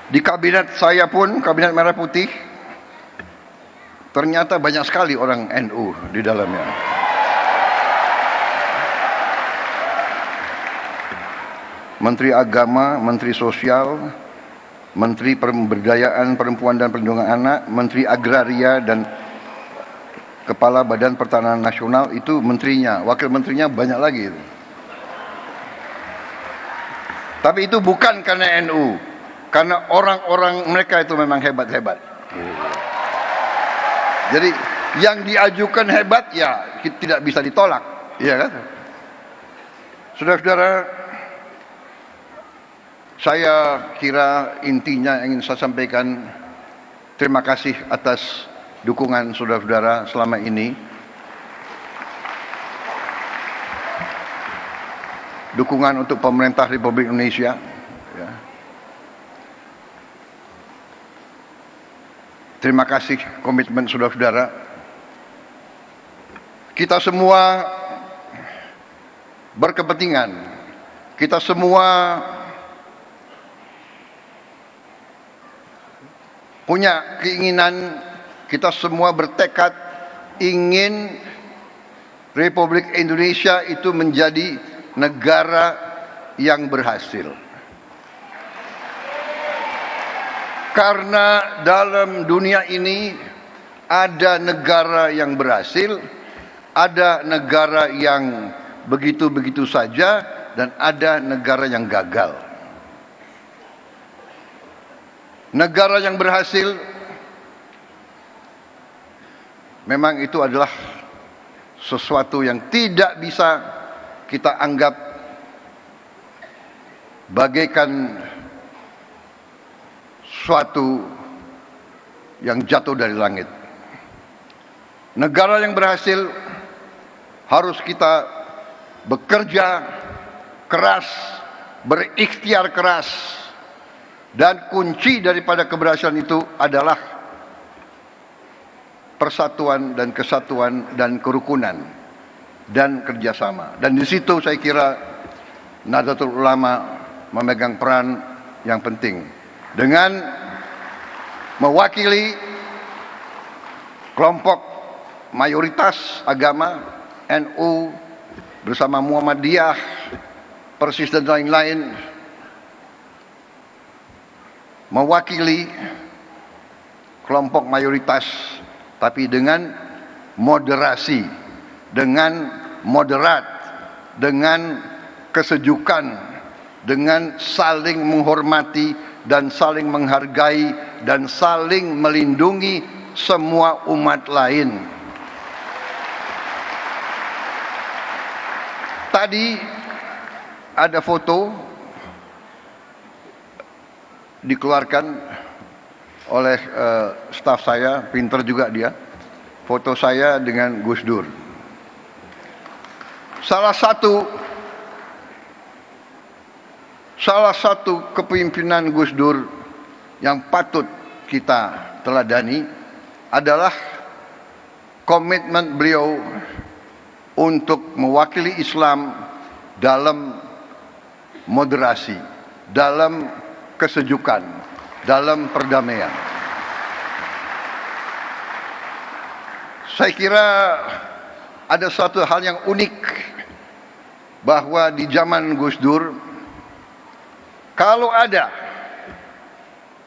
Di kabinet saya pun, kabinet Merah Putih, ternyata banyak sekali orang NU di dalamnya. Menteri Agama, Menteri Sosial, Menteri Pemberdayaan Perempuan dan Perlindungan Anak, Menteri Agraria, dan Kepala Badan Pertanahan Nasional itu menterinya, wakil menterinya banyak lagi itu. Tapi itu bukan karena NU, karena orang-orang mereka itu memang hebat-hebat. Jadi yang diajukan hebat ya tidak bisa ditolak, ya kan? Saudara-saudara, saya kira intinya ingin saya sampaikan terima kasih atas dukungan saudara-saudara selama ini. Dukungan untuk pemerintah Republik Indonesia. Ya. Terima kasih komitmen saudara-saudara. Kita semua berkepentingan. Kita semua punya keinginan, kita semua bertekad ingin Republik Indonesia itu menjadi negara yang berhasil. Karena dalam dunia ini ada negara yang berhasil, ada negara yang begitu-begitu saja, dan ada negara yang gagal. Negara yang berhasil memang itu adalah sesuatu yang tidak bisa kita anggap bagaikan suatu yang jatuh dari langit. Negara yang berhasil harus kita bekerja keras, berikhtiar keras, dan kunci daripada keberhasilan itu adalah persatuan dan kesatuan dan kerukunan dan kerjasama. Dan di situ saya kira Nahdlatul Ulama memegang peran yang penting dengan mewakili kelompok mayoritas agama NU bersama Muhammadiyah, Persis dan lain-lain, mewakili kelompok mayoritas tapi dengan moderasi, dengan moderat, dengan kesejukan, dengan saling menghormati dan saling menghargai dan saling melindungi semua umat lain. Tadi ada foto dikeluarkan oleh staf saya, pinter juga dia, foto saya dengan Gus Dur. Salah satu kepemimpinan Gus Dur yang patut kita teladani adalah komitmen beliau untuk mewakili Islam dalam moderasi, dalam kesejukan, dalam perdamaian. Saya kira ada satu hal yang unik bahwa di zaman Gus Dur, kalau ada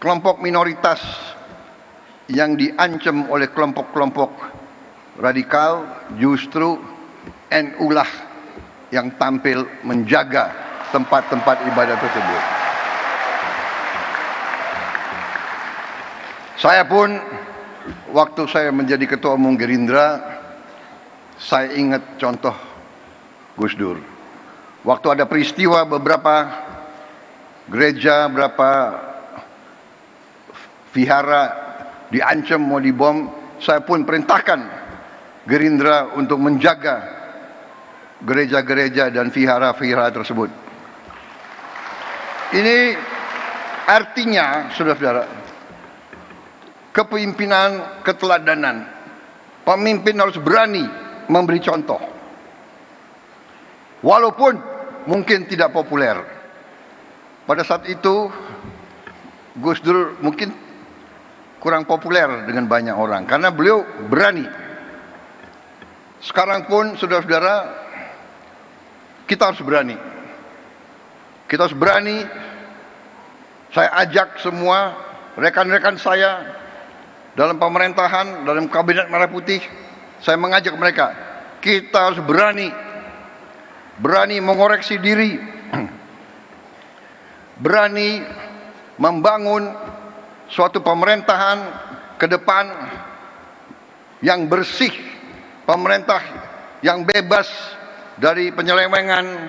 kelompok minoritas yang diancam oleh kelompok-kelompok radikal, justru NU lah yang tampil menjaga tempat-tempat ibadah tersebut. Saya pun waktu saya menjadi ketua umum Gerindra, saya ingat contoh Gus Dur. Waktu ada peristiwa beberapa gereja, beberapa vihara diancam mau dibom, saya pun perintahkan Gerindra untuk menjaga gereja-gereja dan vihara-vihara tersebut. Ini artinya, saudara-saudara, kepemimpinan, keteladanan. Pemimpin harus berani memberi contoh. Walaupun mungkin tidak populer. Pada saat itu Gus Dur mungkin kurang populer dengan banyak orang karena beliau berani. Sekarang pun saudara-saudara, kita harus berani. Kita harus berani. Saya ajak semua rekan-rekan saya dalam pemerintahan, dalam kabinet Merah Putih, saya mengajak mereka, kita harus berani mengoreksi diri, berani membangun suatu pemerintahan ke depan yang bersih, pemerintah yang bebas dari penyelewengan,